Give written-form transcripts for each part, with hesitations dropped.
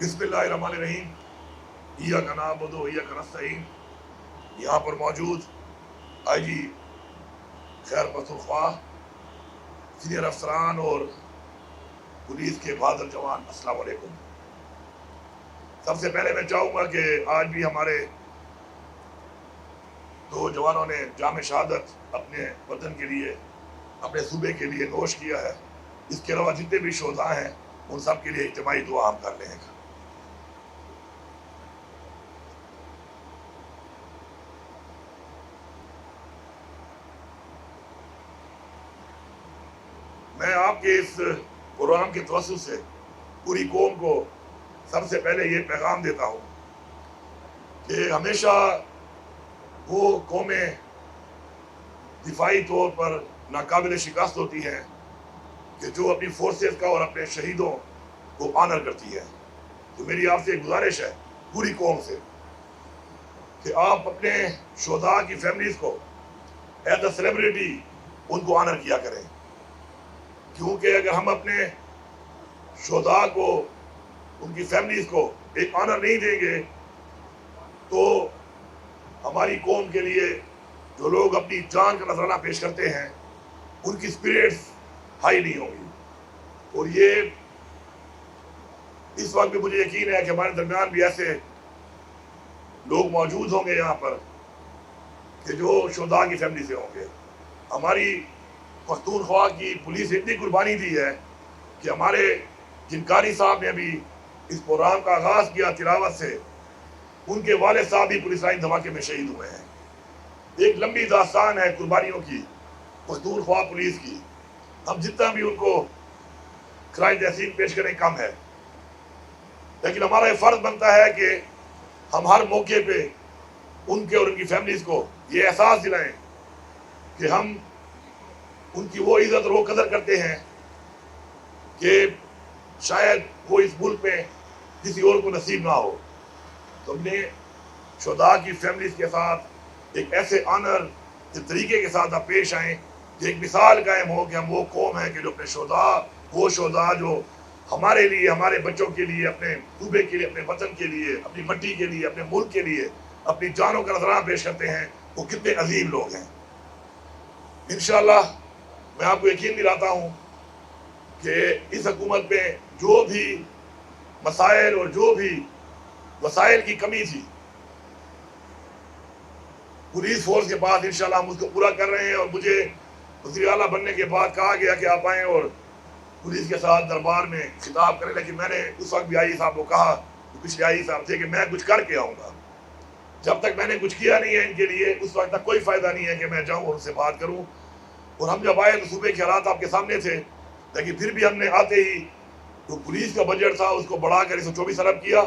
بسم اللہ الرحمن الرحیم، ایاک نعبد و ایاک نستعین۔ یہاں پر موجود آئی جی خیر پختونخوا، سینئر افسران اور پولیس کے بہادر جوان، السلام علیکم۔ سب سے پہلے میں چاہوں گا کہ آج بھی ہمارے دو جوانوں نے جام شہادت اپنے وطن کے لیے، اپنے صوبے کے لیے نوش کیا ہے۔ اس کے علاوہ جتنے بھی شہداء ہیں ان سب کے لیے اجتماعی دعا ہم کر لیں گے۔ میں آپ کے اس پروگرام کے توسط سے پوری قوم کو سب سے پہلے یہ پیغام دیتا ہوں کہ ہمیشہ وہ قومیں دفاعی طور پر ناقابل شکست ہوتی ہیں کہ جو اپنی فورسز کا اور اپنے شہیدوں کو آنر کرتی ہے۔ تو میری آپ سے ایک گزارش ہے پوری قوم سے کہ آپ اپنے شہداء کی فیملیز کو ایز اے سیلیبریٹی ان کو آنر کیا کریں، کیونکہ اگر ہم اپنے شہداء کو، ان کی فیملیز کو ایک آنر نہیں دیں گے تو ہماری قوم کے لیے جو لوگ اپنی جان کا نذرانہ پیش کرتے ہیں ان کی اسپرٹس ہائی نہیں ہوں گی۔ اور یہ اس وقت بھی مجھے یقین ہے کہ ہمارے درمیان بھی ایسے لوگ موجود ہوں گے یہاں پر کہ جو شہداء کی فیملی سے ہوں گے۔ ہماری پختونخوا کی پولیس اتنی قربانی دی ہے کہ ہمارے جن قاری صاحب نے بھی اس پروگرام کا آغاز کیا تلاوت سے، ان کے والد صاحب بھی پولیس لائن دھماکے میں شہید ہوئے ہیں۔ ایک لمبی داستان ہے قربانیوں کی پختونخوا پولیس کی۔ ہم جتنا بھی ان کو خراج تحسین پیش کریں کم ہے، لیکن ہمارا یہ فرض بنتا ہے کہ ہم ہر موقع پہ ان کے اور ان کی فیملیز کو یہ احساس دلائیں کہ ہم ان کی وہ عزت اور وہ قدر کرتے ہیں کہ شاید وہ اس ملک میں کسی اور کو نصیب نہ ہو۔ تو ہم نے شہداء کی فیملیز کے ساتھ ایک ایسے آنر کے طریقے کے ساتھ آپ پیش آئیں کہ ایک مثال قائم ہو کہ ہم وہ قوم ہیں کہ جو اپنے شہداء، وہ شہداء جو ہمارے لیے، ہمارے بچوں کے لیے، اپنے صوبے کے لیے، اپنے وطن کے لیے، اپنی مٹی کے لیے، اپنے ملک کے لیے اپنی جانوں کا نذرانہ پیش کرتے ہیں، وہ کتنے عظیم لوگ ہیں۔ انشاءاللہ میں آپ کو یقین دلاتا ہوں کہ اس حکومت میں جو بھی مسائل اور جو بھی وسائل کی کمی تھی پولیس فورس کے بعد انشاءاللہ ہم اس کو پورا کر رہے ہیں۔ اور مجھے وزیر اعلیٰ بننے کے بعد کہا گیا کہ آپ آئیں اور پولیس کے ساتھ دربار میں خطاب کریں، لیکن میں نے اس وقت بھی آئی صاحب کو کہا، پچھلے آئی صاحب تھے، کہ میں کچھ کر کے آؤں گا۔ جب تک میں نے کچھ کیا نہیں ہے ان کے لیے اس وقت تک کوئی فائدہ نہیں ہے کہ میں جاؤں اور ان سے بات کروں۔ اور ہم جب آئے تو صوبے کے حالات آپ کے سامنے تھے، لیکن پھر بھی ہم نے آتے ہی جو پولیس کا بجٹ تھا اس کو بڑھا کر 124 ارب کیا،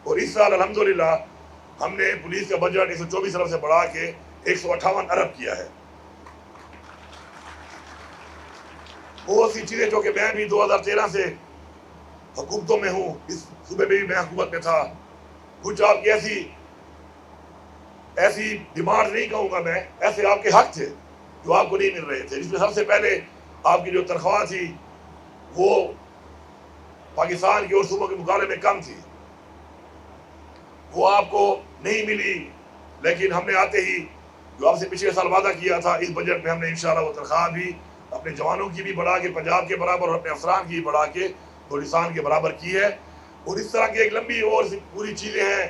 اور اس سال الحمدللہ ہم نے پولیس کا بجٹ 124 ارب سے بڑھا کے 158 ارب کیا ہے۔ بہت سی چیزیں جو کہ میں بھی 2013 سے حکومتوں میں ہوں، اس صوبے میں بھی میں حکومت میں تھا، کچھ آپ کی ایسی ڈیمانڈ نہیں کہوں گا میں، ایسے آپ کے حق تھے جو آپ کو نہیں مل رہے تھے، جس میں سب سے پہلے آپ کی جو تنخواہ تھی وہ پاکستان کے اور صوبوں کے مقابلے میں کم تھی، وہ آپ کو نہیں ملی۔ لیکن ہم نے آتے ہی جو آپ سے پچھلے سال وعدہ کیا تھا، اس بجٹ میں ہم نے انشاءاللہ وہ تنخواہ بھی اپنے جوانوں کی بھی بڑھا کے پنجاب کے برابر اور اپنے افسران کی بڑھا کے بلوچستان کے برابر کی ہے۔ اور اس طرح کی ایک لمبی اور پوری چیزیں ہیں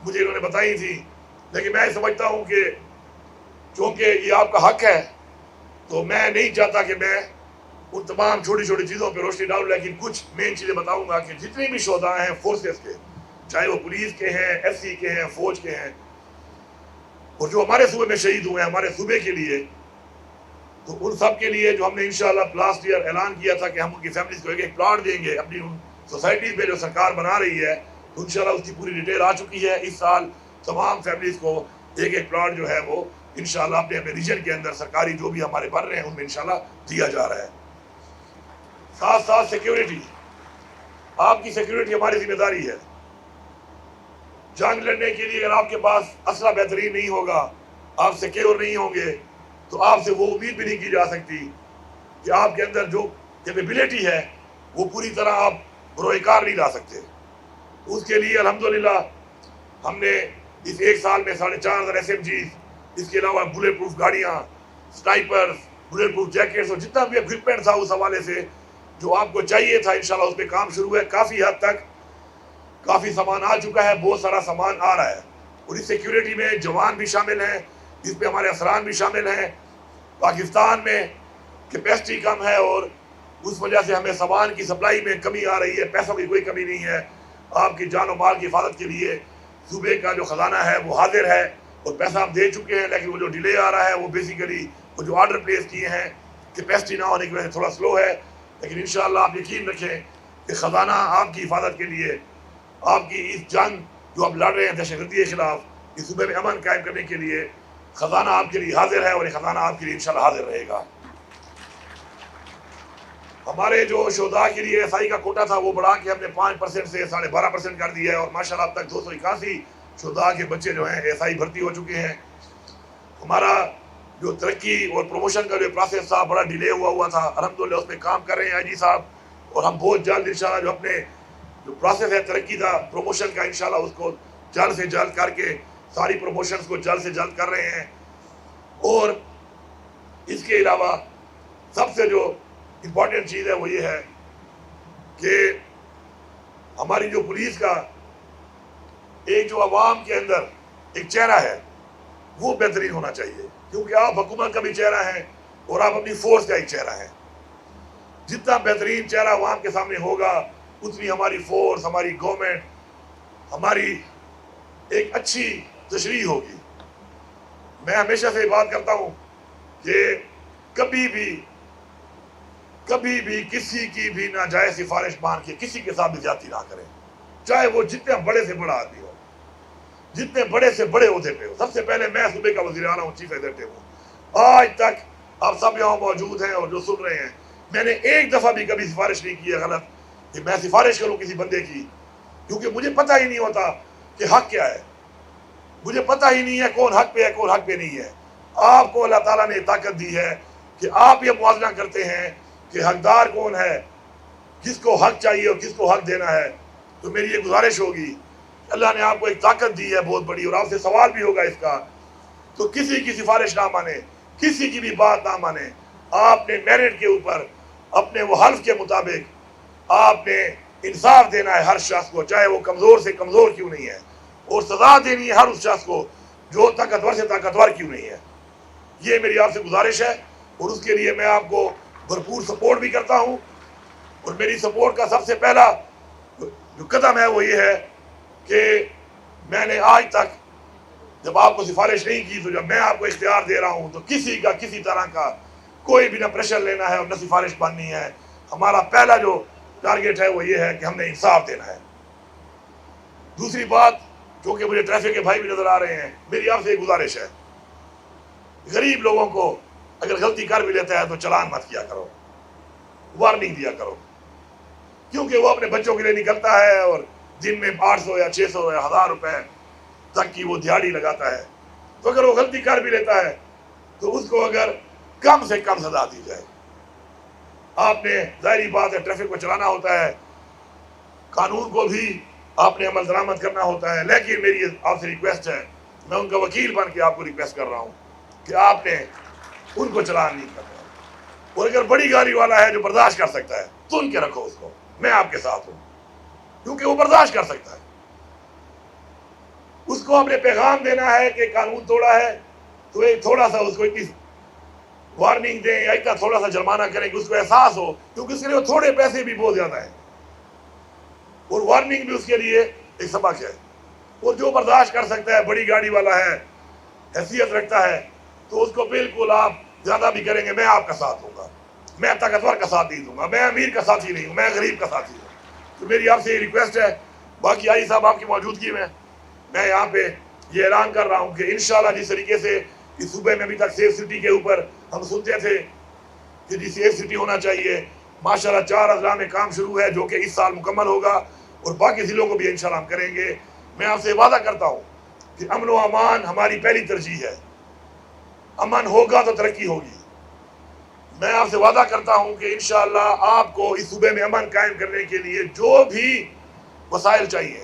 مجھے انہوں نے بتائی تھی، لیکن میں سمجھتا ہوں کہ چونکہ یہ آپ کا حق ہے تو میں نہیں چاہتا کہ میں ان تمام چھوٹی چھوٹی چیزوں پہ روشنی ڈالوں، لیکن کچھ مین چیزیں بتاؤں گا کہ جتنے بھی شہداء ہیں فورسز کے، چاہے وہ پولیس کے ہیں، ایف سی کے ہیں، فوج کے ہیں، اور جو ہمارے صوبے میں شہید ہوئے ہیں ہمارے صوبے کے لیے، تو ان سب کے لیے جو ہم نے انشاءاللہ لاسٹ ایئر اعلان کیا تھا کہ ہم ان کی فیملیز کو ایک پلاٹ دیں گے اپنی ان سوسائٹیز میں جو سرکار بنا رہی ہے، تو انشاءاللہ اس کی پوری ڈیٹیل آ چکی ہے۔ اس سال تمام فیملیز کو ایک پلاٹ جو ہے وہ انشاءاللہ اپنے اپنے ریجن کے اندر سرکاری جو بھی ہمارے بن رہے ہیں ان میں انشاءاللہ دیا جا رہا ہے۔ ساتھ ساتھ سیکیورٹی، آپ کی سیکیورٹی ہماری ذمہ داری ہے۔ جنگ لڑنے کے لیے اگر آپ کے پاس اسلحہ بہترین نہیں ہوگا، آپ سیکیور نہیں ہوں گے، تو آپ سے وہ امید بھی نہیں کی جا سکتی کہ آپ کے اندر جو کیپیبلٹی ہے وہ پوری طرح آپ بروئے کار نہیں لا سکتے۔ اس کے لیے الحمدللہ ہم نے اس ایک سال میں 4,500 SMGs، اس کے علاوہ بلیٹ پروف گاڑیاں، سنائپرز، بلیٹ پروف جیکٹس اور جتنا بھی ایکوپمنٹ تھا اس حوالے سے جو آپ کو چاہیے تھا انشاءاللہ اس پہ کام شروع ہے. کافی حد تک کافی سامان آ چکا ہے، بہت سارا سامان آ رہا ہے. اور اس سیکیورٹی میں جوان بھی شامل ہیں، اس پہ ہمارے افسران بھی شامل ہیں. پاکستان میں کیپیسٹی کم ہے اور اس وجہ سے ہمیں سامان کی سپلائی میں کمی آ رہی ہے. پیسوں کی کوئی کمی نہیں ہے. آپ کی جان و مال کی حفاظت کے لیے صوبے کا جو خزانہ ہے وہ حاضر ہے اور پیسہ ہم دے چکے ہیں، لیکن وہ جو ڈیلے آ رہا ہے وہ بیسیکلی وہ جو آرڈر پلیس کیے ہیں کیپیسٹی نہ ہونے کی وجہ سے تھوڑا سلو ہے. لیکن انشاءاللہ آپ یقین رکھیں کہ خزانہ آپ کی حفاظت کے لیے، آپ کی اس جنگ جو آپ لڑ رہے ہیں دہشت گردی کے خلاف، اس صوبے میں امن قائم کرنے کے لیے خزانہ آپ کے لیے حاضر ہے اور یہ خزانہ آپ کے لیے انشاءاللہ حاضر رہے گا. ہمارے جو شہداء کے لیے ایس آئی کا کوٹا تھا وہ بڑھا کے ہم نے 5% سے 12.5% کر دیا ہے اور ماشاءاللہ اب تک 281 شہداء کے بچے جو ہیں ایس آئی بھرتی ہو چکے ہیں. ہمارا جو ترقی اور پروموشن کا جو پروسیس تھا بڑا ڈیلے ہوا تھا، الحمدللہ اس پہ کام کر رہے ہیں آئی جی صاحب، اور ہم بہت جلد انشاءاللہ جو اپنے جو پروسیس ہے ترقی کا پروموشن کا انشاءاللہ اس کو جلد سے جلد کر کے ساری پروموشنز کو جلد سے جلد کر رہے ہیں. اور اس کے علاوہ سب سے جو امپورٹنٹ چیز ہے وہ یہ ہے کہ ہماری جو پولیس کا ایک جو عوام کے اندر ایک چہرہ ہے وہ بہترین ہونا چاہیے، کیونکہ آپ حکومت کا بھی چہرہ ہیں اور آپ اپنی فورس کا ایک چہرہ ہیں. جتنا بہترین چہرہ عوام کے سامنے ہوگا اتنی ہماری فورس، ہماری گورنمنٹ، ہماری ایک اچھی تشریح ہوگی. میں ہمیشہ سے بات کرتا ہوں کہ کبھی بھی کسی کی بھی ناجائز سفارش مان کے کسی کے ساتھ بھی زیادتی نہ کریں، چاہے وہ جتنے بڑے سے بڑا آدمی ہو، جتنے بڑے سے بڑے عہدے پہ ہو. سب سے پہلے میں صوبے کا وزیر اعلیٰ ہوں، چیف ایگزیکٹو ہوں. آج تک آپ سب یہاں موجود ہیں اور جو سن رہے ہیں، میں نے ایک دفعہ بھی کبھی سفارش نہیں کی ہے غلط کہ میں سفارش کروں کسی بندے کی، کیونکہ مجھے پتہ ہی نہیں ہوتا کہ حق کیا ہے. مجھے پتہ ہی نہیں ہے کون حق پہ ہے کون حق پہ نہیں ہے. آپ کو اللہ تعالیٰ نے طاقت دی ہے کہ آپ یہ موازنہ کرتے ہیں کہ حقدار کون ہے، کس کو حق چاہیے اور کس کو حق دینا ہے. تو میری یہ گزارش ہوگی، اللہ نے آپ کو ایک طاقت دی ہے بہت بڑی، اور آپ سے سوال بھی ہوگا اس کا، تو کسی کی سفارش نہ مانیں، کسی کی بھی بات نہ مانیں. آپ نے میرٹ کے اوپر اپنے وہ حلف کے مطابق آپ نے انصاف دینا ہے ہر شخص کو، چاہے وہ کمزور سے کمزور کیوں نہیں ہے، اور سزا دینی ہے ہر اس شخص کو جو طاقتور سے طاقتور کیوں نہیں ہے. یہ میری آپ سے گزارش ہے اور اس کے لیے میں آپ کو بھرپور سپورٹ بھی کرتا ہوں. اور میری سپورٹ کا سب سے پہلا جو قدم ہے وہ یہ ہے کہ میں نے آج تک جب آپ کو سفارش نہیں کی، تو جب میں آپ کو اختیار دے رہا ہوں تو کسی کا کسی طرح کا کوئی بھی نہ پریشر لینا ہے اور نہ سفارش بننی ہے. ہمارا پہلا جو ٹارگیٹ ہے وہ یہ ہے کہ ہم نے انصاف دینا ہے. دوسری بات، کیونکہ مجھے ٹریفک کے بھائی بھی نظر آ رہے ہیں، میری آپ سے ایک گزارش ہے، غریب لوگوں کو اگر غلطی کر بھی لیتا ہے تو چلان مت کیا کرو، وارننگ دیا کرو، کیونکہ وہ اپنے بچوں کے لیے نکلتا ہے اور دن میں 800 یا 600 یا 1000 روپے تک کی وہ دیہڑی لگاتا ہے. تو اگر وہ غلطی کر بھی لیتا ہے تو اس کو اگر کم سے کم سزا دی جائے. آپ نے ظاہری بات ہے ٹریفک کو چلانا ہوتا ہے، قانون کو بھی آپ نے عمل درآمد کرنا ہوتا ہے، لیکن میری آپ سے ریکویسٹ ہے، میں ان کا وکیل بن کے آپ کو ریکویسٹ کر رہا ہوں کہ آپ نے ان کو چلان نہیں کرنا. اور اگر بڑی گاڑی والا ہے جو برداشت کر سکتا ہے تو ان کے رکھو اس کو، میں آپ کے ساتھ ہوں، کیونکہ وہ برداشت کر سکتا ہے. اس کو اپنے پیغام دینا ہے کہ قانون توڑا ہے تو ایک تھوڑا سا اس کو اتنی وارننگ دیں یا اتنا تھوڑا سا جرمانہ کریں کہ اس کو احساس ہو، کیونکہ اس کے لیے تھوڑے پیسے بھی بہت زیادہ ہیں اور وارننگ بھی اس کے لیے ایک سبق ہے. اور جو برداشت کر سکتا ہے، بڑی گاڑی والا ہے، حیثیت رکھتا ہے، تو اس کو بالکل آپ زیادہ بھی کریں گے میں آپ کا ساتھ ہوں گا. میں طاقتور کا ساتھ نہیں دوں گا، میں امیر کا ساتھی نہیں ہوں، میں غریب کا ساتھی ہوں. تو میری آپ سے یہ ریکویسٹ ہے. باقی آئی صاحب آپ کی موجودگی میں یہاں پہ یہ اعلان کر رہا ہوں کہ انشاءاللہ جس طریقے سے اس صوبے میں ابھی تک سیف سٹی کے اوپر ہم سنتے تھے کہ جی سیف سٹی ہونا چاہیے، ماشاءاللہ 4 اضلاع میں کام شروع ہے جو کہ اس سال مکمل ہوگا اور باقی ضلعوں کو بھی انشاءاللہ ہم کریں گے. میں آپ سے وعدہ کرتا ہوں کہ امن و امان ہماری پہلی ترجیح ہے. امن ہوگا تو ترقی ہوگی. میں آپ سے وعدہ کرتا ہوں کہ انشاءاللہ آپ کو اس صوبے میں امن قائم کرنے کے لیے جو بھی وسائل چاہیے